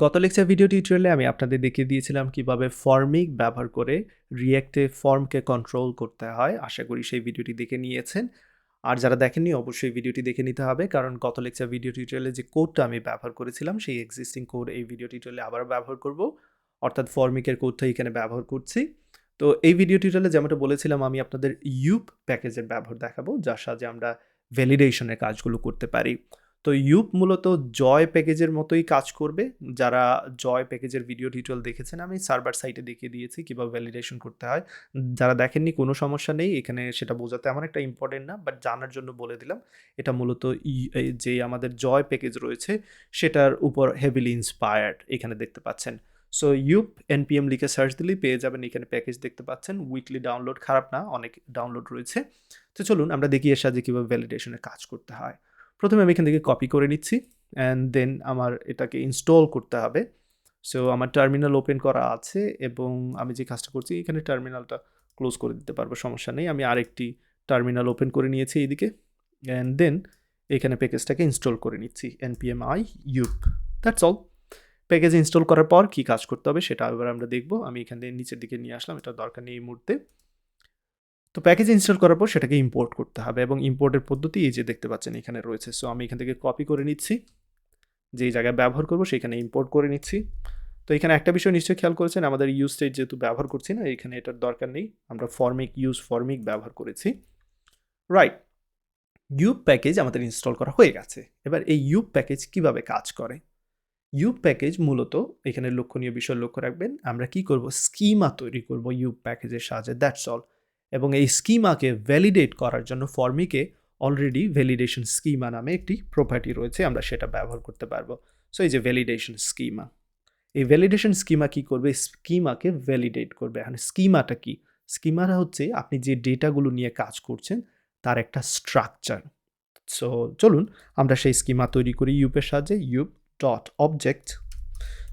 গত lecture video টিউটোরিয়ালে আমি আপনাদের দেখিয়ে দিয়েছিলাম কিভাবে ফর্মিক ব্যবহার করে রিঅ্যাক্টে ফর্মকে কন্ট্রোল করতে হয়। আশা করি সেই ভিডিওটি দেখে নিয়েছেন। আর যারা দেখেননি অবশ্যই ভিডিওটি দেখে নিতে হবে, কারণ গত লেকচার ভিডিও টিউটোরিয়ালে যে কোডটা আমি ব্যবহার করেছিলাম সেই এক্সিস্টিং কোড এই ভিডিও টিউটোরিয়ালে আবার ব্যবহার করব, অর্থাৎ ফর্মিকের কোডটা এখানে ব্যবহার করছি। তো এই ভিডিও টিউটোরিয়ালে যেমনটা বলেছিলাম আমি আপনাদের ইউপ প্যাকেজের ব্যবহার দেখাবো, যার সাহায্যে আমরা ভ্যালিডেশনের কাজগুলো করতে পারি। তো ইউপ মূলত জয় প্যাকেজের মতোই কাজ করবে। যারা জয় প্যাকেজের ভিডিও টিউটোরিয়াল দেখেছেন আমি সার্ভার সাইটে দেখিয়ে দিয়েছি কীভাবে ভ্যালিডেশন করতে হয়। যারা দেখেননি কোনো সমস্যা নেই, এখানে সেটা বোঝাতে আমার একটা ইম্পর্টেন্ট না, বাট জানার জন্য বলে দিলাম। এটা মূলত যে আমাদের জয় প্যাকেজ রয়েছে সেটার উপর হেভিলি ইন্সপায়ার্ড, এখানে দেখতে পাচ্ছেন। সো ইউপ এনপিএম লিখে সার্চ দিলেই পেয়ে যাবেন, এখানে প্যাকেজ দেখতে পাচ্ছেন। উইকলি ডাউনলোড, খারাপ না, অনেক ডাউনলোড রয়েছে। তো চলুন আমরা দেখি এর সাহায্যে কীভাবে ভ্যালিডেশনের কাজ করতে হয়। প্রথমে আমি এখান থেকে কপি করে নিচ্ছি অ্যান্ড দেন আমার এটাকে ইনস্টল করতে হবে। সো আমার টার্মিনাল ওপেন করা আছে এবং আমি যে কাজটা করছি এখানে টার্মিনালটা ক্লোজ করে দিতে পারবো, সমস্যা নেই। আমি আরেকটি টার্মিনাল ওপেন করে নিয়েছি এইদিকে অ্যান্ড দেন এখানে প্যাকেজটাকে ইনস্টল করে নিচ্ছি npm i up। That's all. Package install করার পর কী কাজ করতে হবে সেটা এবার আমরা দেখবো। আমি এখান থেকে নিচের দিকে নিয়ে আসলাম, এটা দরকার নেই এই মুহূর্তে। তো প্যাকেজ ইনস্টল করার পর সেটাকে ইম্পোর্ট করতে হবে এবং ইম্পোর্টের পদ্ধতি এই যে দেখতে পাচ্ছেন এখানে রয়েছে। সো আমি এখান থেকে কপি করে নিচ্ছি, যেই জায়গায় ব্যবহার করবো সেখানে ইম্পোর্ট করে নিচ্ছি। তো এখানে একটা বিষয় নিশ্চয়ই খেয়াল করেছেন, আমাদের ইউজ স্টেট যেহেতু ব্যবহার করছি না, এখানে এটার দরকার নেই, আমরা ফর্মিক ব্যবহার করেছি। রাইট, ইউপ প্যাকেজ আমাদের ইনস্টল করা হয়ে গেছে। এবার এই ইউপ প্যাকেজ কিভাবে কাজ করে? ইউপ প্যাকেজ মূলত এখানে লক্ষণীয় বিষয় লক্ষ্য রাখবেন, আমরা কি করব, স্কিমা তৈরি করব ইউপ প্যাকেজের সাহায্যে। That's all. এবং এই স্কিমাকে ভ্যালিডেট করার জন্য ফর্মিকে অলরেডি ভ্যালিডেশন স্কিমা নামে একটি প্রপার্টি রয়েছে, আমরা সেটা ব্যবহার করতে পারবো। সো এই যে ভ্যালিডেশন স্কিমা, এই ভ্যালিডেশন স্কিমা কি করবে, স্কিমাকে ভ্যালিডেট করবে। এখন স্কিমাটা কি? স্কিমাটা হচ্ছে আপনি যে ডেটাগুলো নিয়ে কাজ করছেন তার একটা স্ট্রাকচার। সো চলুন আমরা সেই স্কিমা তৈরি করি ইউপের সাহায্যে। ইউপ ডট অবজেক্ট।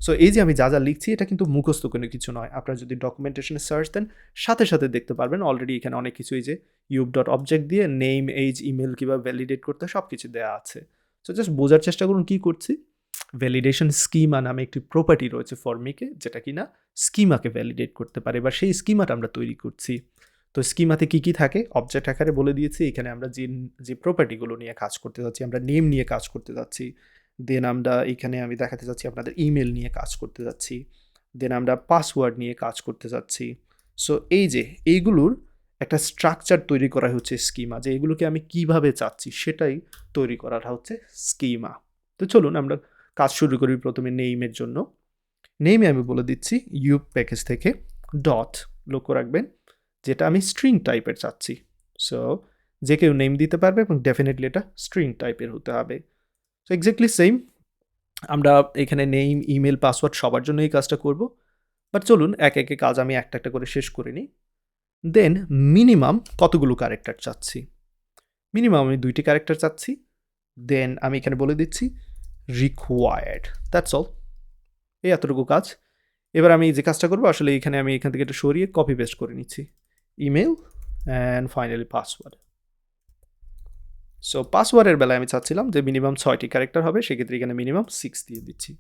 সো এই যে আমি যা যা লিখছি এটা কিন্তু মুখস্থ কোনো কিছু নয়, আপনারা যদি ডকুমেন্টেশনে সার্চ দেন সাথে সাথে দেখতে পারবেন অলরেডি এখানে অনেক কিছু, এই যে ইউপ ডট অবজেক্ট দিয়ে নেম, এজ, ইমেল কীভাবে ভ্যালিডেট করতে সব কিছু দেওয়া আছে। সো জাস্ট বোঝার চেষ্টা করুন কী করছি। ভ্যালিডেশন স্কিমা নামে একটি প্রপার্টি রয়েছে ফর্মিকে, যেটা কিনা স্কিমাকে ভ্যালিডেট করতে পারে। এবার সেই স্কিমাটা আমরা তৈরি করছি। তো স্কিমাতে কী কী থাকে অবজেক্ট আকারে বলে দিয়েছি। এখানে আমরা যে প্রপার্টিগুলো নিয়ে কাজ করতে যাচ্ছি, আমরা নেম নিয়ে কাজ করতে যাচ্ছি, দেন আমরা এখানে আমি দেখাতে যাচ্ছি আপনাদের ইমেল নিয়ে কাজ করতে যাচ্ছি, দেন আমরা পাসওয়ার্ড নিয়ে কাজ করতে যাচ্ছি। সো এই যে এইগুলোর একটা স্ট্রাকচার তৈরি করা হচ্ছে স্কিমা, যে এগুলোকে আমি কিভাবে চাচ্ছি সেটাই তৈরি করাটা হচ্ছে স্কিমা। তো চলুন আমরা কাজ শুরু করি। প্রথমে নেইমের জন্য নেইমে আমি বলে দিচ্ছি ইউপ প্যাকেজ থেকে ডট, লক্ষ্য রাখবেন যেটা আমি স্ট্রিং টাইপের চাচ্ছি। সো যে কেউ নেম দিতে পারবে এবং ডেফিনেটলি এটা স্ট্রিং টাইপের হতে হবে। সো এক্স্যাক্টলি সেম, আমরা এখানে নেম, ইমেল, পাসওয়ার্ড সবার জন্য এই কাজটা করব। বাট চলুন এক একে কাজ আমি একটা একটা করে শেষ করে নিই। দেন মিনিমাম কতগুলো ক্যারেক্টার চাচ্ছি, মিনিমাম আমি 2টি ক্যারেক্টার চাচ্ছি। দেন আমি এখানে বলে দিচ্ছি রিকোয়ার্ড। দ্যাটস অল, এই এতটুকু কাজ। এবার আমি যে কাজটা করবো আসলে এখানে আমি এখান থেকে এটা সরিয়ে কপি পেস্ট করে নিচ্ছি, email and finally password. So পাসওয়ার্ডের বেলায় আমি চাচ্ছিলাম যে মিনিমাম 6টি ক্যারেক্টার হবে, সেক্ষেত্রে এখানে মিনিমাম 6 দিয়ে দিচ্ছি।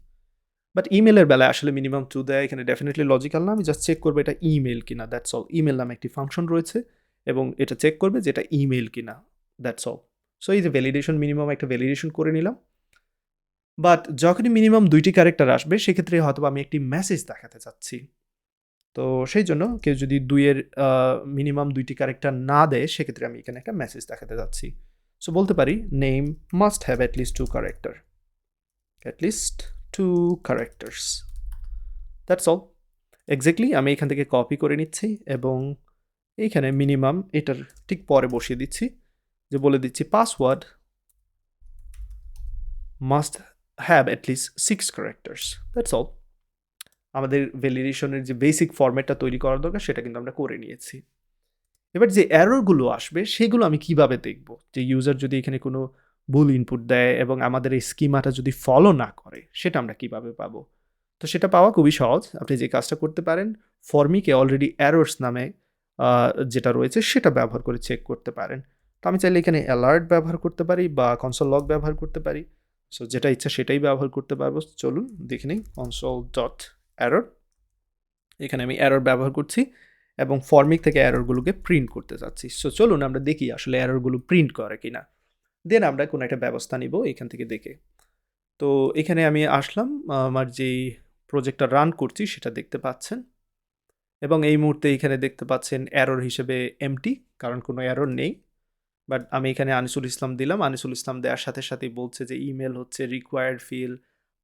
বাট ইমেলের বেলায় আসলে মিনিমাম 2 দেয় এখানে ডেফিনেটলি লজিক্যাল না, আমি জাস্ট চেক করবো এটা ইমেল কিনা। That's all. ইমেল নামে একটি ফাংশন রয়েছে এবং এটা চেক করবে যে এটা ইমেল কিনা। That's all. সো এই যে ভ্যালিডেশন, মিনিমাম একটা ভ্যালিডেশন করে নিলাম। বাট যখনই মিনিমাম 2টি ক্যারেক্টার আসবে সেক্ষেত্রে হয়তো আমি একটি মেসেজ দেখাতে চাচ্ছি। তো সেই জন্য কেউ যদি 2-এর মিনিমাম 2টি ক্যারেক্টার না দেয় সেক্ষেত্রে আমি এখানে একটা মেসেজ দেখাতে যাচ্ছি। সো বলতে পারি name must have at least 2 character, at least 2 characters. That's all. Exactly আমি এখান থেকে কপি করে নিচ্ছি এবং এইখানে মিনিমাম এটার ঠিক পরে বসিয়ে দিচ্ছি, যে বলে দিচ্ছি password must have at least 6 characters. That's all. আমাদের ভ্যালিডেশনের যে বেসিক ফরম্যাটটা তৈরি করার দরকার সেটা কিন্তু আমরা করে নিয়েছি। এবার যে এররগুলো আসবে সেগুলো আমি কিভাবে দেখব, যে ইউজার যদি এখানে কোনো ভুল ইনপুট দেয় এবং আমাদের এই স্কিমাটা যদি ফলো না করে সেটা আমরা কিভাবে পাবো। তো সেটা পাওয়া খুবই সহজ। আপনি যে কাজটা করতে পারেন, ফর্মিকে অলরেডি এরর্স নামে যেটা রয়েছে সেটা ব্যবহার করে চেক করতে পারেন। তো আমি চাইলে এখানে অ্যালার্ট ব্যবহার করতে পারি বা কনসোল লগ ব্যবহার করতে পারি। সো যেটা ইচ্ছা সেটাই ব্যবহার করতে পারবো। চলুন দেখে নিই console.error। এখানে আমি এরর ব্যবহার করছি এবং ফরমিক থেকে এররগুলোকে প্রিন্ট করতে চাচ্ছি। সো চলুন আমরা দেখি আসলে এররগুলো প্রিন্ট করে কিনা। দেন আমরা কোনো একটা ব্যবস্থা নিব এখান থেকে দেখে। তো এখানে আমি আসলাম, আমার যেই প্রজেক্টটা রান করছি সেটা দেখতে পাচ্ছেন এবং এই মুহূর্তে এখানে দেখতে পাচ্ছেন এরর হিসেবে এমটি, কারণ কোনো এরর নেই। বাট আমি এখানে আনিসুল ইসলাম দিলাম, আনিসুল ইসলাম দেওয়ার সাথে সাথেই বলছে যে ইমেল হচ্ছে রিকোয়ার্ড ফিল,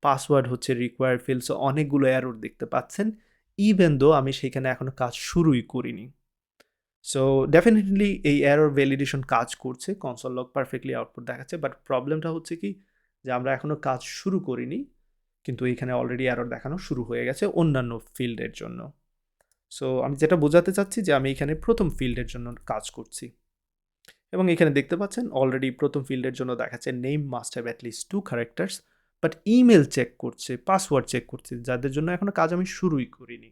পাসওয়ার্ড হচ্ছে রিকোয়ার্ড ফিল। সো অনেকগুলো এরর দেখতে পাচ্ছেন, ইভেন দো আমি সেখানে এখনো কাজ শুরুই করিনি। সো ডেফিনেটলি এই এরর ভ্যালিডেশন কাজ করছে, কনসোল লগ পারফেক্টলি আউটপুট দেখাচ্ছে। বাট প্রবলেমটা হচ্ছে কি যে আমরা এখনো কাজ শুরু করিনি, কিন্তু এখানে অলরেডি এরর দেখানো শুরু হয়ে গেছে অন্যান্য ফিল্ডের জন্য। সো আমি যেটা বোঝাতে চাচ্ছি যে আমি এখানে প্রথম ফিল্ডের জন্য কাজ করছি এবং এখানে দেখতে পাচ্ছেন অলরেডি প্রথম ফিল্ডের জন্য দেখাচ্ছে name must have at least 2 characters, but email check করছে, পাসওয়ার্ড চেক করছে, যাদের জন্য এখনো কাজ আমি শুরুই করিনি।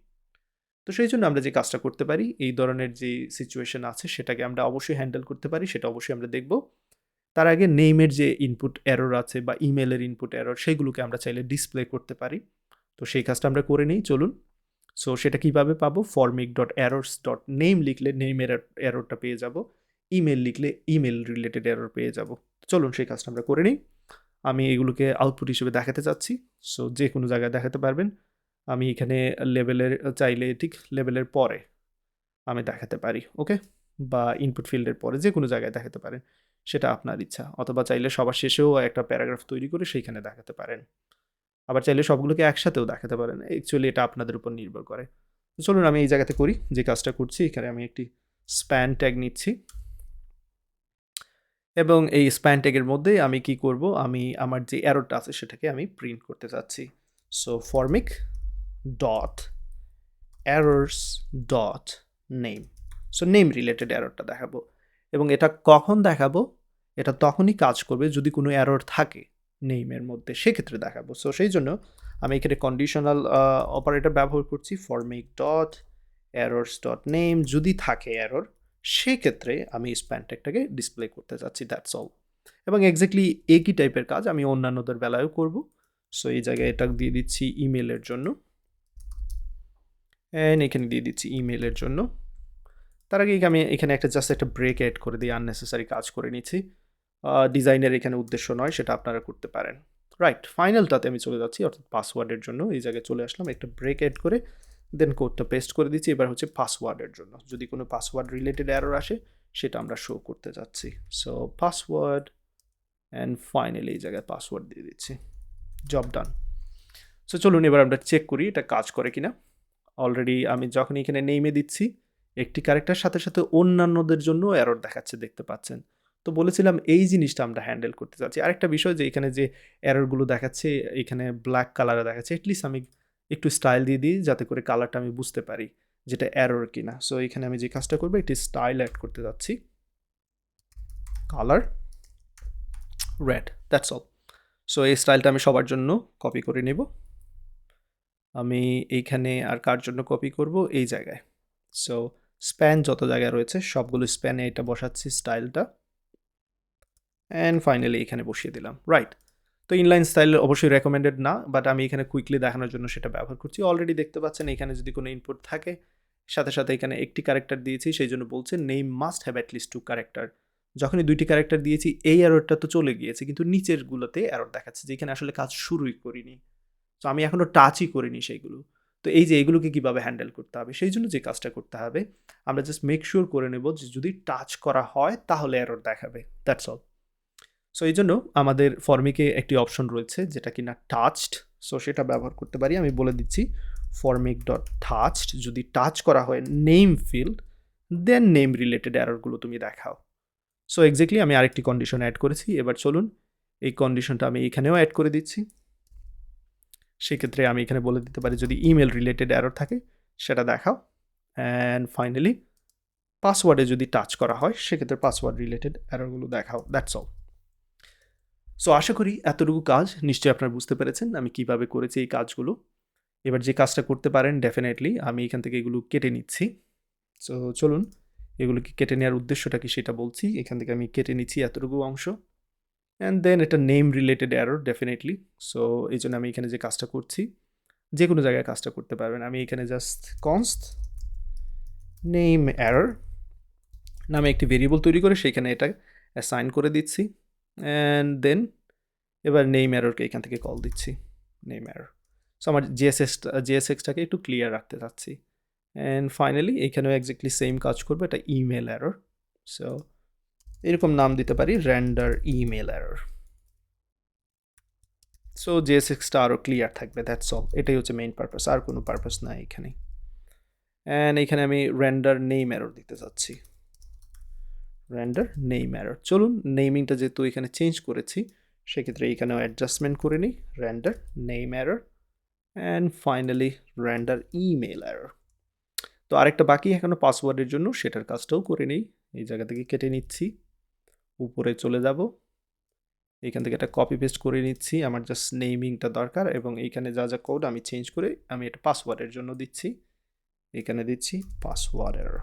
তো সেই জন্য আমরা যে কাজটা করতে পারি, এই ধরনের যে সিচুয়েশন আছে সেটাকে আমরা অবশ্যই হ্যান্ডেল করতে পারি, সেটা অবশ্যই আমরা দেখব। তার আগে নেইমের যে ইনপুট এরর আছে বা ইমেলের ইনপুট এরর সেগুলোকে আমরা চাইলে ডিসপ্লে করতে পারি। তো সেই কাজটা আমরা করে নিই, চলুন। সো সেটা কিভাবে পাবো, formik.errors.name লিখলে নেইমের এররটা পেয়ে যাব, ইমেল লিখলে ইমেল রিলেটেড এরর পেয়ে যাব। চলুন সেই কাজটা আমরা করে নিই। আমি এগুলোকে আউটপুট হিসেবে দেখাতে চাচ্ছি। সো যে কোনো জায়গায় দেখাতে পারবেন। আমি এখানে লেবেলের চাইলে ঠিক লেবেলের পরে আমি দেখাতে পারি, ওকে, বা ইনপুট ফিল্ডের পরে যে কোনো জায়গায় দেখাতে পারেন, সেটা আপনার ইচ্ছা। অথবা চাইলে সবার শেষেও একটা প্যারাগ্রাফ তৈরি করে সেইখানে দেখাতে পারেন, আবার চাইলে সবগুলোকে একসাথেও দেখাতে পারেন। অ্যাকচুয়ালি এটা আপনাদের উপর নির্ভর করে। তো চলুন আমি এই জায়গাতে করি যে কাজটা করছি। এখানে আমি একটি স্প্যান ট্যাগ নিচ্ছি এবং এই স্প্যান ট্যাগের মধ্যে আমি কি করব, আমি আমার যে এররটা আছে সেটাকে আমি প্রিন্ট করতে চাচ্ছি। So Formik dot errors dot name, so name related এররটা দেখাবো এবং এটা কখন দেখাবো, এটা তখনই কাজ করবে যদি কোনো এরর থাকে নেইমের মধ্যে, সেক্ষেত্রে দেখাবো। সো সেই জন্য আমি এখানে কন্ডিশনাল অপারেটর ব্যবহার করছি, formic dot errors dot name. যদি থাকে এরর সেক্ষেত্রে আমি স্প্যান ট্যাগটাকে ডিসপ্লে করতে চাচ্ছি, দ্যাটস অল। এবং এক্স্যাক্টলি একই টাইপের কাজ আমি অন্যান্যদের বেলায়ও করব। সো এই জায়গায় এটা দিয়ে দিচ্ছি ইমেলের জন্য, অ্যান্ড এখানে দিয়ে দিচ্ছি ইমেলের জন্য। তার আগে আমি এখানে জাস্ট একটা ব্রেক অ্যাড করে দিয়ে আননেসেসারি কাজ করে নিচ্ছি। ডিজাইনের এখানে উদ্দেশ্য নয়, সেটা আপনারা করতে পারেন। রাইট, ফাইনালটাতে আমি চলে যাচ্ছি, অর্থাৎ পাসওয়ার্ডের জন্য এই জায়গায় চলে আসলাম, একটা ব্রেক অ্যাড করে দেন কোডটা পেস্ট করে দিচ্ছি। এবার হচ্ছে পাসওয়ার্ডের জন্য, যদি কোনো পাসওয়ার্ড রিলেটেড এরর আসে সেটা আমরা শো করতে যাচ্ছি। সো পাসওয়ার্ড অ্যান্ড ফাইনালি এই জায়গায় পাসওয়ার্ড দিয়ে দিচ্ছি, জব ডান। সো চলুন এবার আমরা চেক করি এটা কাজ করে কিনা। অলরেডি আমি যখন এখানে নেমে দিচ্ছি একটি ক্যারেক্টার সাথে সাথে অন্যান্যদের জন্য এরর দেখাচ্ছে, দেখতে পাচ্ছেন। তো বলেছিলাম এই জিনিসটা আমরা হ্যান্ডেল করতে চাচ্ছি। আরেকটা বিষয় যে এখানে যে এররগুলো দেখাচ্ছে এখানে ব্ল্যাক কালারে দেখাচ্ছে, এটলিস্ট আমি একটু স্টাইল দিয়ে দিই যাতে করে কালারটা আমি বুঝতে পারি যেটা এরর কিনা। সো এখানে আমি যে কাজটা করবো একটি স্টাইল অ্যাড করতে যাচ্ছি, colour red, that's all. So এই স্টাইলটা আমি সবার জন্য কপি করে নেব। আমি এইখানে আর কার জন্য কপি করব, এই জায়গায়। সো স্প্যান যত জায়গায় রয়েছে সবগুলো স্প্যানে এটা বসাচ্ছি স্টাইলটা, অ্যান্ড ফাইনালি এখানে বসিয়ে দিলাম। রাইট, তো ইনলাইন স্টাইল অবশ্যই রেকমেন্ডেড না, বাট আমি এখানে কুইকলি দেখানোর জন্য সেটা ব্যবহার করছি। অলরেডি দেখতে পাচ্ছেন এখানে যদি কোনো ইনপুট থাকে সাথে সাথে এখানে একটি ক্যারেক্টার দিয়েছি, সেই জন্য বলছে name must have at least 2 character. যখনই 2টি ক্যারেক্টার দিয়েছি এই এররটা তো চলে গিয়েছে, কিন্তু নিচেরগুলোতে এরর দেখাচ্ছে যেখানে আসলে কাজ শুরুই করিনি। তো আমি এখনও টাচই করিনি সেইগুলো। তো এই যে এগুলোকে কীভাবে হ্যান্ডেল করতে হবে, সেই জন্য যে কাজটা করতে হবে আমরা জাস্ট মেক শিওর করে নেব যে যদি টাচ করা হয় তাহলে এরর দেখাবে, দ্যাটস অল। সো এই জন্য আমাদের ফর্মিকে একটি অপশন রয়েছে যেটা কিনা টাচড, সো সেটা ব্যবহার করতে পারি। আমি বলে দিচ্ছি ফর্মিক ডট টাচড, যদি টাচ করা হয় name field then name related এররগুলো তুমি দেখাও। সো এক্স্যাক্টলি আমি আরেকটি কন্ডিশন অ্যাড করেছি। এবার চলুন এই কন্ডিশনটা আমি এখানেও অ্যাড করে দিচ্ছি। সেক্ষেত্রে আমি এখানে বলে দিতে পারি যদি ইমেল রিলেটেড এরর থাকে সেটা দেখাও, অ্যান্ড ফাইনালি পাসওয়ার্ডে যদি টাচ করা হয় সেক্ষেত্রে পাসওয়ার্ড রিলেটেড এররগুলো দেখাও, দ্যাটস অল। সো আশা করি এতটুকু কাজ নিশ্চয়ই আপনারা বুঝতে পেরেছেন আমি কিভাবে করেছি এই কাজগুলো। এবার যে কাজটা করতে পারেন ডেফিনেটলি আমি এখান থেকে এগুলো কেটে নিচ্ছি। সো চলুন এগুলোকে কেটে নেওয়ার উদ্দেশ্যটা কি সেটা বলছি। এখান থেকে আমি কেটে নিচ্ছি এতটুকু অংশ, অ্যান্ড দেন এটা name related error definitely. So এই জন্য আমি এখানে যে কাজটা করছি, যে কোনো জায়গায় কাজটা করতে পারবেন। আমি এখানে জাস্ট কনস্ট নেম এরর নামে একটি ভেরিয়েবল তৈরি করে সেখানে এটা অ্যাসাইন করে দিচ্ছি। অ্যান্ড দেন এবার নেম এররকে এখান থেকে কল দিচ্ছি, নেম এরর। সো আমার জিএসএক্সটাকে একটু ক্লিয়ার রাখতে চাচ্ছি। অ্যান্ড ফাইনালি এখানেও এক্স্যাক্টলি সেম কাজ করবে, এটা ইমেল এরর। সো এরকম নাম দিতে পারি রেন্ডার ইমেল এরর। সো জিএসএক্সটা আরও ক্লিয়ার থাকবে, দ্যাটস অল। এটাই হচ্ছে মেইন পারপাস, আর কোনো পারপাস নাই এখানে। অ্যান্ড এখানে আমি রেন্ডার নেম এরর দিতে চাচ্ছি, রেন্ডার নেম এরর। চলুন নেমিংটা যেহেতু এখানে চেঞ্জ করেছি সেক্ষেত্রে এখানেও অ্যাডজাস্টমেন্ট করে নিই, render name error. And finally render email error. তো আরেকটা বাকি এখনো পাসওয়ার্ডের জন্য, সেটার কাজটাও করে নিই। এই জায়গা থেকে কেটে নিচ্ছি, উপরে চলে যাব, এখান থেকে একটা কপি পেস্ট করে নিচ্ছি, আমার জাস্ট নেমিংটা দরকার এবং এইখানে যা যা কোড আমি চেঞ্জ করে আমি এটা পাসওয়ার্ডের জন্য দিচ্ছি, এখানে দিচ্ছি পাসওয়ার্ড এরর।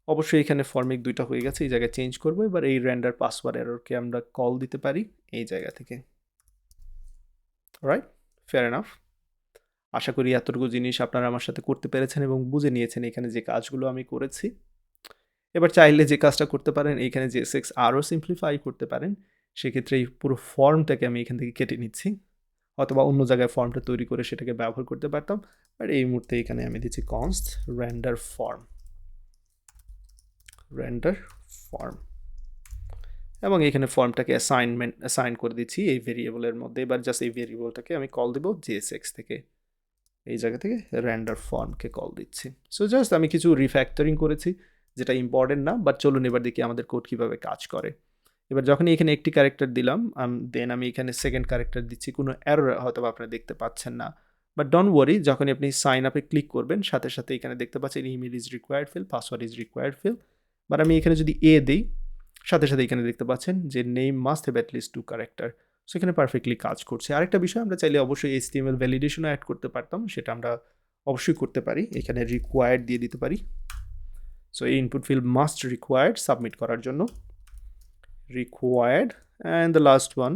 অবশ্যই এখানে ফর্মিক দুইটা হয়ে গেছে, এই জায়গায় চেঞ্জ করবো। এবার এই রেন্ডার পাসওয়ার্ড এররকে আমরা কল দিতে পারি এই জায়গা থেকে, রাইট? Fair enough. আশা করি এতটুকু জিনিস আপনারা আমার সাথে করতে পেরেছেন এবং বুঝে নিয়েছেন এখানে যে কাজগুলো আমি করেছি। এবার চাইলে যে কাজটা করতে পারেন, এইখানে যে সেক্স আরও সিম্পলিফাই করতে পারেন। সেক্ষেত্রে এই পুরো ফর্মটাকে আমি এখান থেকে কেটে নিচ্ছি, অথবা অন্য জায়গায় ফর্মটা তৈরি করে সেটাকে ব্যবহার করতে পারতাম। বাট এই মুহূর্তে এখানে আমি দিচ্ছি const render form, render form, এবং এখানে ফর্মটাকে অ্যাসাইন করে দিচ্ছি এই ভেরিয়েবলের মধ্যে। এবার জাস্ট এই ভেরিয়েবলটাকে আমি কল দেবো জেএসএক্স থেকে, এই জায়গা থেকে রেন্ডার ফর্মকে কল দিচ্ছি। সো জাস্ট আমি কিছু রিফ্যাক্টরিং করেছি যেটা ইম্পর্টেন্ট না, বাট চলুন এবার দেখি আমাদের কোড কীভাবে কাজ করে। এবার যখনই এখানে একটি ক্যারেক্টার দিলাম, দেন আমি এখানে সেকেন্ড ক্যারেক্টার দিচ্ছি, কোনো এরর হয়তো আপনারা দেখতে পাচ্ছেন না, বাট ডোন্ট ওয়ারি, যখনই আপনি সাইন আপে ক্লিক করবেন সাথে সাথে এখানে দেখতে পাচ্ছেন email is required field, password is required field. But আমি এখানে যদি এ দিই, সাথে সাথে এখানে দেখতে পাচ্ছেন যে name must have at least 2 character. So এখানে পারফেক্টলি কাজ করছে। আরেকটা বিষয়, আমরা চাইলে অবশ্যই HTML ভ্যালিডেশনও অ্যাড করতে পারতাম, সেটা আমরা অবশ্যই করতে পারি। এখানে রিকোয়ার্ড দিয়ে দিতে পারি। সো এই input field must required submit করার জন্য, required. And the last one,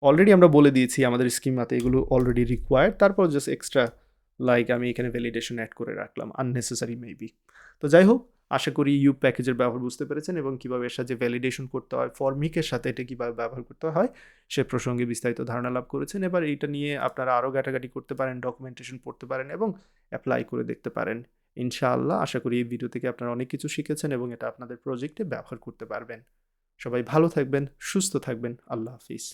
already আমরা বলে দিয়েছি আমাদের স্কিমাতে এগুলো অলরেডি রিকোয়ার্ড, তারপর জাস্ট এক্সট্রা লাইক আমি এখানে ভ্যালিডেশন অ্যাড করে রাখলাম, আননেসেসারি মেবি। তো যাই হোক, আশা করি ইউ প্যাকেজের ব্যবহার বুঝতে পেরেছেন এবং কীভাবে এর সাথে ভ্যালিডেশন করতে হয়, ফর্মিকের সাথে এটা কীভাবে ব্যবহার করতে হয় সে প্রসঙ্গে বিস্তারিত ধারণা লাভ করেছেন। এবার এইটা নিয়ে আপনারা আরও ঘাটাঘাটি করতে পারেন, ডকুমেন্টেশন পড়তে পারেন এবং অ্যাপ্লাই করে দেখতে পারেন। ইনশাআল্লাহ আশা করি এই ভিডিও থেকে আপনারা অনেক কিছু শিখেছেন এবং এটা আপনাদের প্রজেক্টে ব্যবহার করতে পারবেন। সবাই ভালো থাকবেন, সুস্থ থাকবেন, আল্লাহ হাফিজ।